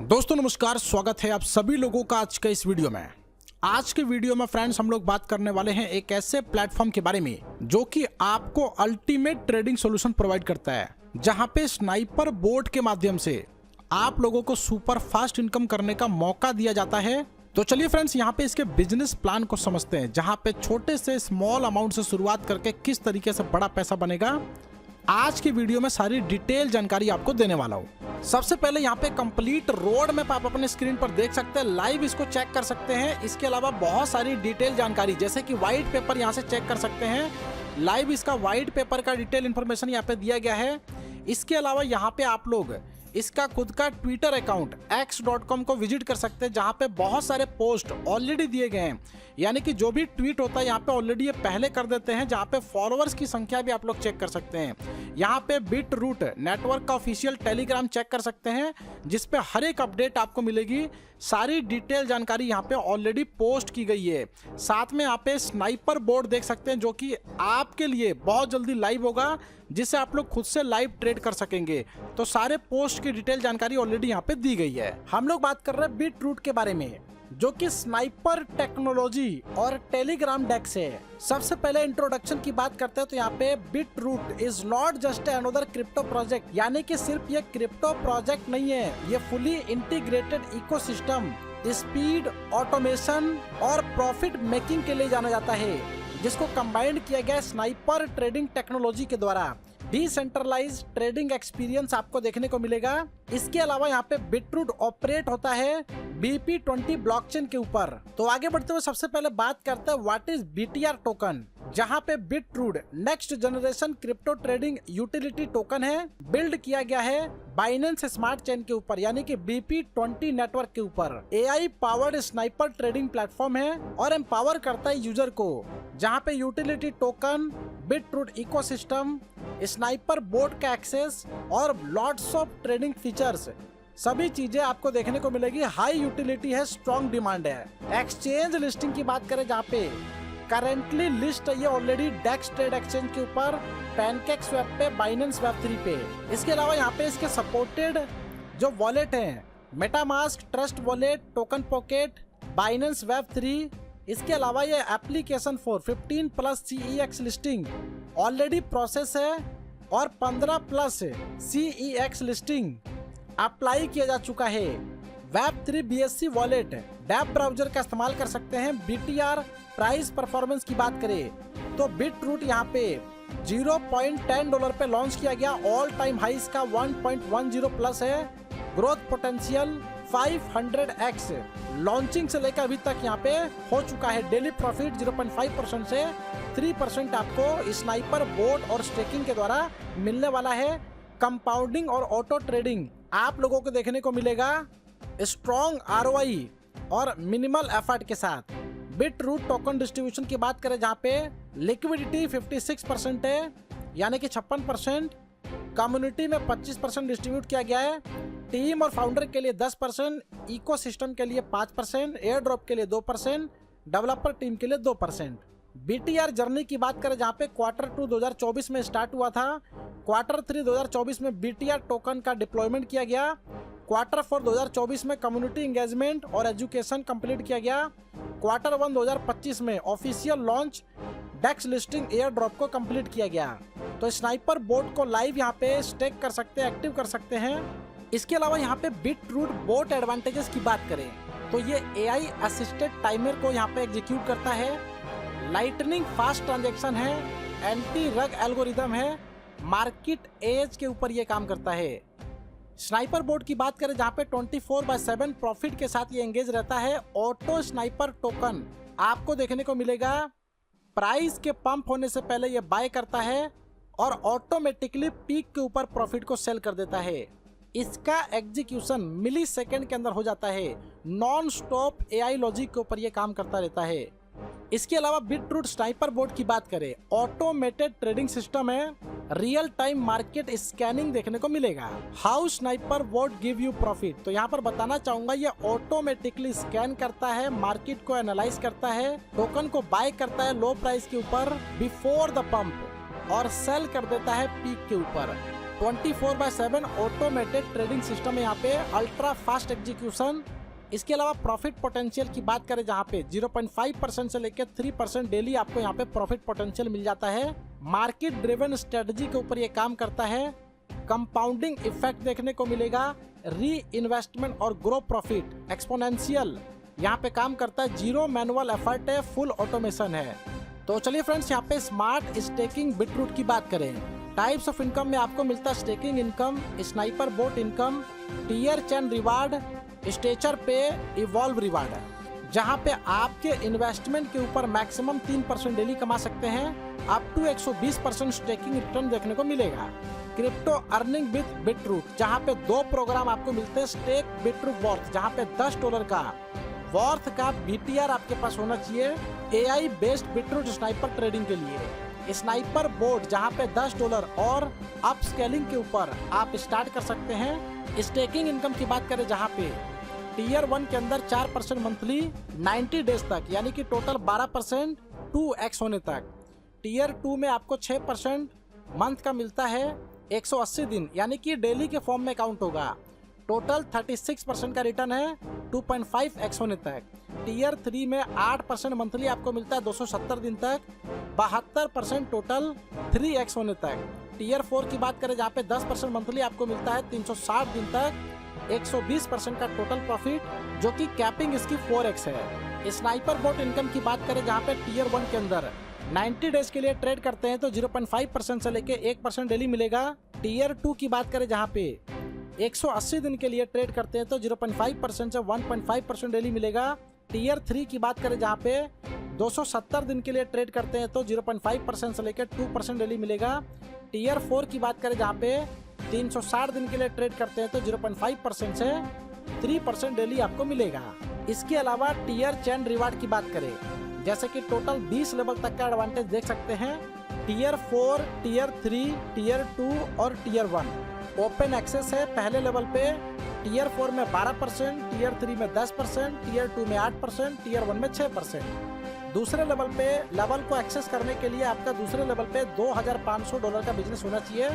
दोस्तों नमस्कार, स्वागत है आप सभी लोगों का आज के इस वीडियो में। आज के वीडियो में फ्रेंड्स हम लोग बात करने वाले हैं एक ऐसे प्लेटफॉर्म के बारे में जो कि आपको अल्टीमेट ट्रेडिंग सॉल्यूशन प्रोवाइड करता है, जहां पे स्नाइपर बोट के माध्यम से आप लोगों को सुपर फास्ट इनकम करने का मौका दिया जाता है। तो चलिए फ्रेंड्स यहाँ पे इसके बिजनेस प्लान को समझते हैं, जहां पे छोटे से स्मॉल अमाउंट से शुरुआत करके किस तरीके से बड़ा पैसा बनेगा। आज की वीडियो में सारी डिटेल जानकारी आपको देने वाला हूँ। सबसे पहले यहाँ पे कंप्लीट रोड मैप आप अपने स्क्रीन पर देख सकते हैं, लाइव इसको चेक कर सकते हैं। इसके अलावा बहुत सारी डिटेल जानकारी जैसे कि व्हाइट पेपर यहाँ से चेक कर सकते हैं, लाइव इसका व्हाइट पेपर का डिटेल इन्फॉर्मेशन यहाँ पे दिया गया है। इसके अलावा यहाँ पे आप लोग इसका खुद का ट्विटर अकाउंट x.com को विजिट कर सकते हैं, जहाँ पे बहुत सारे पोस्ट ऑलरेडी दिए गए हैं, यानी कि जो भी ट्वीट होता है यहाँ पे ऑलरेडी ये पहले कर देते हैं, जहाँ पे फॉलोअर्स की संख्या भी आप लोग चेक कर सकते हैं। यहाँ पे बिट रूट नेटवर्क का ऑफिशियल टेलीग्राम चेक कर सकते हैं, जिसपे हर एक अपडेट आपको मिलेगी। सारी डिटेल जानकारी यहाँ पे ऑलरेडी पोस्ट की गई है। साथ में यहाँ पे स्नाइपर बोर्ड देख सकते हैं, जो कि आपके लिए बहुत जल्दी लाइव होगा, जिससे आप लोग खुद से लाइव ट्रेड कर सकेंगे। तो सारे पोस्ट की डिटेल जानकारी ऑलरेडी यहाँ पे दी गई है। हम लोग बात कर रहे हैं बिट रूट के बारे में, जो कि स्नाइपर टेक्नोलॉजी और टेलीग्राम डेक्स है। सबसे पहले इंट्रोडक्शन की बात करते हैं तो यहाँ पे Bitroot is not just another crypto project, यानी कि सिर्फ ये क्रिप्टो प्रोजेक्ट नहीं है, ये fully integrated ecosystem, speed, automation और प्रॉफिट मेकिंग के लिए जाना जाता है, जिसको कंबाइंड किया गया स्नाइपर ट्रेडिंग टेक्नोलॉजी के द्वारा। डिसेंट्रलाइज्ड ट्रेडिंग एक्सपीरियंस आपको देखने को मिलेगा। इसके अलावा यहाँ पे बिटरूट ऑपरेट होता है BP20 ब्लॉकचेन के ऊपर। तो आगे बढ़ते हुए सबसे पहले बात करते हैं व्हाट इज BTR टोकन, जहाँ पे beetroot next generation crypto trading utility token है, बिल्ड किया गया है बाइनेंस स्मार्ट चेन के ऊपर, यानी कि BP20 नेटवर्क के ऊपर। AI powered sniper trading platform है और एम्पावर करता है यूजर को, जहाँ पे utility token, beetroot ecosystem, sniper boat का एक्सेस और लॉट्स ऑफ ट्रेडिंग फीचर्स, सभी चीजें आपको देखने को मिलेगी। हाई यूटिलिटी है, स्ट्रॉन्ग डिमांड है। एक्सचेंज लिस्टिंग की बात करें, जहाँ पे करेंटली लिस्ट है ये ऑलरेडी डेक्स ट्रेड एक्सचेंज के ऊपर, पैनकेक स्वैप पे, बाइनेंस वेब 3 पे। इसके अलावा यहाँ पे इसके सपोर्टेड जो वॉलेट हैं, MetaMask, trust wallet, token pocket, Binance web 3। इसके अलावा ये application for 15+ CEX listing already process है और 15+ CEX लिस्टिंग अप्लाई किया जा चुका है। Web 3 BSC wallet dapp browser का इस्तेमाल कर सकते हैं। BTR प्राइस परफॉर्मेंस की बात करें तो बिटरूट यहाँ पे $0.10 पे लॉन्च किया गया। ऑल टाइम हाई इसका 1.10+ है। ग्रोथ पोटेंशियल 500x लॉन्चिंग से लेकर अभी तक यहाँ पे हो चुका है। डेली प्रॉफिट 0.5% से 3% आपको स्नाइपर बोट और स्टेकिंग के द्वारा मिलने वाला है। कंपाउंडिंग और ऑटो ट्रेडिंग आप लोगों को देखने को मिलेगा स्ट्रॉन्ग ROI और मिनिमल एफर्ट के साथ। बिटरूट टोकन डिस्ट्रीब्यूशन की बात करें, जहाँ पे लिक्विडिटी 56% है, यानी कि 56%। कम्युनिटी में 25% डिस्ट्रीब्यूट किया गया है। टीम और फाउंडर के लिए 10%, इकोसिस्टम के लिए 5%, एयर ड्रॉप के लिए 2%, डेवलपर टीम के लिए 2%। BTR जर्नी की बात करें, जहाँ पे Q2 2024 में स्टार्ट हुआ था। Q3 2024 में BTR टोकन का डिप्लॉयमेंट किया गया। Q4 2024 में कम्युनिटी एंगेजमेंट और एजुकेशन कंप्लीट किया गया। Q1 2025 में ऑफिशियल लॉन्च, डेक्स लिस्टिंग, एयर ड्रॉप को कंप्लीट किया गया। तो स्नाइपर बोट को लाइव यहाँ पे स्टेक कर सकते हैं, एक्टिव कर सकते हैं। इसके अलावा यहाँ पे बिटरूट बोट एडवांटेजेस की बात करें तो ये AI असिस्टेड टाइमर को यहाँ पे एग्जीक्यूट करता है। लाइटनिंग फास्ट ट्रांजैक्शन है, एंटी रग एल्गोरिदम है, मार्केट एज के ऊपर ये काम करता है। स्नाइपर बोर्ड की बात करें, जहाँ पे 24/7 प्रॉफिट के साथ ये एंगेज रहता है। ऑटो स्नाइपर टोकन आपको देखने को मिलेगा। प्राइस के पंप होने से पहले ये बाय करता है और ऑटोमेटिकली पीक के ऊपर प्रॉफिट को सेल कर देता है। इसका एग्जीक्यूशन मिली सेकेंड के अंदर हो जाता है। नॉन स्टॉप AI लॉजिक के ऊपर ये काम करता रहता है। इसके अलावा बिटरूट स्नाइपर बोर्ड की बात करें, ऑटोमेटेड ट्रेडिंग सिस्टम है, रियल टाइम मार्केट स्कैनिंग देखने को मिलेगा। How sniper board give you profit, तो यहाँ पर बताना चाहूंगा ये ऑटोमेटिकली स्कैन करता है, मार्केट को एनालाइज करता है, टोकन को बाय करता है लो प्राइस के ऊपर बिफोर द पंप और सेल कर देता है पीक के ऊपर। 24/7 ऑटोमेटेड ट्रेडिंग सिस्टम है यहाँ पे, अल्ट्रा फास्ट एग्जीक्यूशन। इसके अलावा प्रॉफिट पोटेंशियल की बात करें जहाँ पे 0.5% से लेकर 3% डेली आपको यहाँ पे प्रॉफिट पोटेंशियल मिल जाता है। मार्केट ड्रिवन स्ट्रेटजी के ऊपर ये काम करता है। कंपाउंडिंग इफेक्ट देखने को मिलेगा, री इन्वेस्टमेंट और ग्रो प्रॉफिट एक्सपोनेंशियल यहाँ पे काम करता है। जीरो मैनुअल एफर्ट है, फुल ऑटोमेशन है। तो चलिए फ्रेंड्स, यहाँ पे स्मार्ट स्टेकिंग बिटरूट की बात करें। टाइप्स ऑफ इनकम में आपको मिलता है staking income, sniper bot income, tier chain reward, स्टेचर पे, इवॉल्व रिवार्ड, जहाँ पे आपके इन्वेस्टमेंट के ऊपर मैक्सिमम 3% डेली कमा सकते हैं। अप टू 120% स्टेकिंग रिटर्न देखने को मिलेगा। क्रिप्टो अर्निंग विद बिटरूट, जहाँ पे 2 प्रोग्राम आपको मिलते हैं। स्टेक बिटरूट वर्थ, जहाँ पे $10 का वर्थ का BTR आपके पास होना चाहिए AI based beetroot sniper trading के लिए। स्नाइपर बोर्ड, जहाँ पे $10 और अप स्केलिंग के ऊपर आप स्टार्ट कर सकते हैं। स्टेकिंग इनकम की बात करें जहाँ पे टीयर 1 के अंदर 4% मंथली 90 डेज तक, यानी कि टोटल 12% 2x होने तक। टीयर 2 में आपको 6% मंथ का मिलता है 180 दिन, यानी कि डेली के फॉर्म में काउंट होगा। टोटल 36% का रिटर्न है 2.5x होने तक। टीयर 3 में 8% मंथली आपको मिलता है 270 दिन तक, 72% टोटल 3x होने तक। टीयर 4 की बात करें जहाँ पे 10% मंथली आपको मिलता है 360 दिन तक, 120% का टोटल प्रॉफिट, जो कि कैपिंग इसकी 4x है। स्नाइपर बोट इनकम की बात करें जहाँ पे टीयर 1 के अंदर 90 डेज के लिए ट्रेड करते हैं तो 0.5% से लेके 1% डेली मिलेगा। टीयर 2 की बात करें जहाँ पे 180 दिन के लिए ट्रेड करते हैं तो 0.5% से 1.5% डेली मिलेगा। टीयर 3 की बात करें जहाँ पे 270 दिन के लिए ट्रेड करते हैं तो 0.5% से लेकर 2% डेली मिलेगा। टीयर 4 की बात करें जहाँ पे 360 दिन के लिए ट्रेड करते हैं तो 0.5% से 3% डेली आपको मिलेगा। इसके अलावा टीयर चेन रिवार्ड की बात करें, जैसे कि टोटल 20 लेवल तक का एडवांटेज देख सकते हैं। टीयर 4, टीयर 3, टीयर 2 और टीयर 1 ओपन एक्सेस है। पहले लेवल पे टीयर 4 में 12%, टीयर 3 में 10%, टीयर 2 में 8%, टीयर 1 में 6%। दूसरे लेवल पे लेवल को एक्सेस करने के लिए आपका दूसरे लेवल पे $2,500 का बिजनेस होना चाहिए।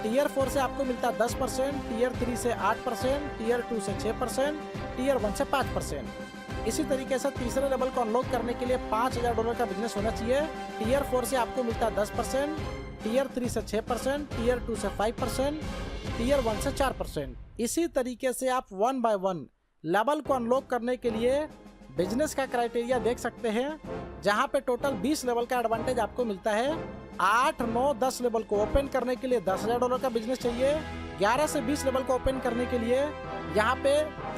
टीयर 4 से आपको मिलता है 10%, टीयर 3 से 8%, टीयर 2 से 6%, टीयर 1 से 5%। इसी तरीके से तीसरे लेवल को अनलॉक करने के लिए $5,000 का बिजनेस होना चाहिए। टीयर 4 से आपको मिलता है 10%, टीयर 3 से 6%, टीयर 2 से 5%, टीयर 1 से 4%। इसी तरीके से आप 1 बाय 1 लेवल को अनलॉक करने के लिए बिजनेस का क्राइटेरिया देख सकते हैं, जहां पे टोटल 20 लेवल का एडवांटेज आपको मिलता है। 8, 9, 10 लेवल को ओपन करने के लिए $10,000 का बिजनेस चाहिए। 11 से 20 लेवल को ओपन करने के लिए यहाँ पे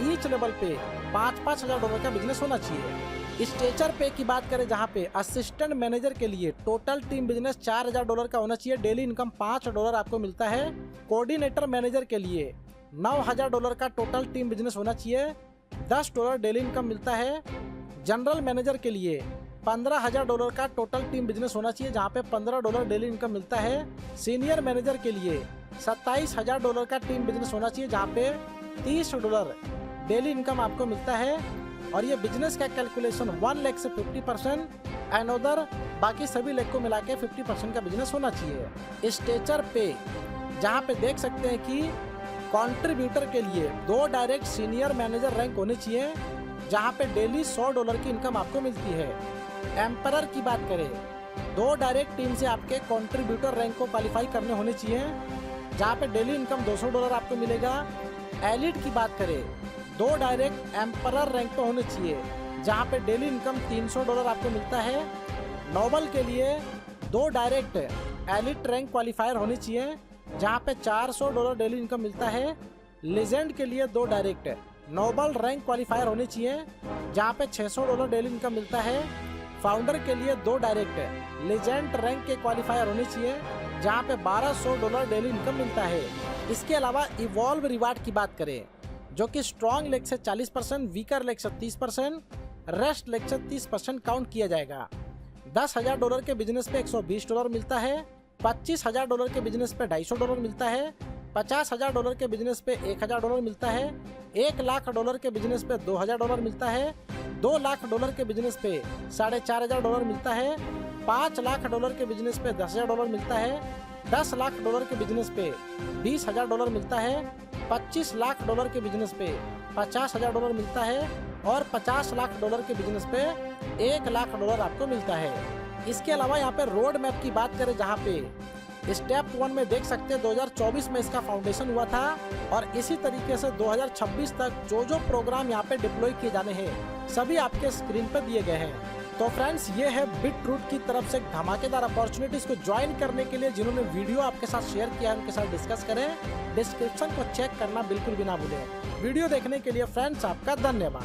ईच लेवल पे $5,000 का बिजनेस होना चाहिए। स्टेचर पे की बात करें जहाँ पे असिस्टेंट मैनेजर के लिए टोटल टीम बिजनेस $4,000 का होना चाहिए। डेली इनकम $5 आपको मिलता है। कोऑर्डिनेटर मैनेजर के लिए $9,000 का टोटल टीम बिजनेस होना चाहिए, $10 डेली इनकम मिलता है। जनरल मैनेजर के लिए $15,000 का टोटल टीम बिजनेस होना चाहिए, जहाँ पे $15 डेली इनकम मिलता है। सीनियर मैनेजर के लिए $27,000 का टीम बिजनेस होना चाहिए, जहाँ पे $30 डेली इनकम आपको मिलता है। और ये बिजनेस का कैलकुलेशन 1 लाख से 50% एंड उधर बाकी सभी लेख को मिला के 50% का बिजनेस होना चाहिए। स्टेचर पे जहाँ पे देख सकते हैं कि कंट्रीब्यूटर के लिए 2 डायरेक्ट सीनियर मैनेजर रैंक होने चाहिए, जहाँ पे डेली $100 की इनकम आपको मिलती है। एम्परर की बात करें, 2 डायरेक्ट टीम से आपके कंट्रीब्यूटर रैंक को क्वालिफाई करने होने चाहिए, जहाँ पे डेली इनकम $200 आपको मिलेगा। एलिट की बात करें, 2 डायरेक्ट एम्परर रैंक पे होने चाहिए, जहाँ पे डेली इनकम $300 आपको मिलता है। नोबल के लिए 2 डायरेक्ट एलिट रैंक क्वालिफायर होने चाहिए, जहाँ पे $400 डेली इनकम मिलता है। लेजेंड के लिए 2 डायरेक्ट नोबल रैंक क्वालिफायर होने चाहिए, जहाँ पे $600 डेली इनकम मिलता है। फाउंडर के लिए 2 डायरेक्ट लेजेंड रैंक के क्वालिफायर होने चाहिए, जहाँ पे $1,200 डेली इनकम मिलता है। इसके अलावा इवॉल्व रिवार्ड की बात करें, जो कि स्ट्रॉन्ग लेग से 40%, वीकर लेग से 30%, रेस्ट लेग से 30% काउंट किया जाएगा। $10,000 के बिजनेस पे $120 मिलता है। $25,000 के बिजनेस पे $250 मिलता है। $50,000 के बिजनेस पे $1,000 मिलता है। $1,00,000 के बिजनेस पे $2,000 मिलता है। $2,00,000 के बिजनेस पे $4,500 मिलता है। $5,00,000 के बिजनेस पे $10,000 मिलता है। 10 लाख डॉलर के बिजनेस पे $20,000 मिलता है, 25 लाख डॉलर के बिजनेस पे $50,000 मिलता है और 50 लाख डॉलर के बिजनेस पे $1 लाख आपको मिलता है। इसके अलावा यहाँ पे रोड मैप की बात करें, जहाँ पे स्टेप 1 में देख सकते हैं 2024 में इसका फाउंडेशन हुआ था और इसी तरीके से 2026 तक जो प्रोग्राम यहाँ पे डिप्लॉय किए जाने हैं सभी आपके स्क्रीन पे दिए गए हैं। तो फ्रेंड्स, ये है बिटरूट की तरफ से धमाकेदार अपॉर्चुनिटीज को ज्वाइन करने के लिए जिन्होंने वीडियो आपके साथ शेयर किया है उनके साथ डिस्कस करें। डिस्क्रिप्शन को चेक करना बिल्कुल भी ना भूलें। वीडियो देखने के लिए फ्रेंड्स आपका धन्यवाद।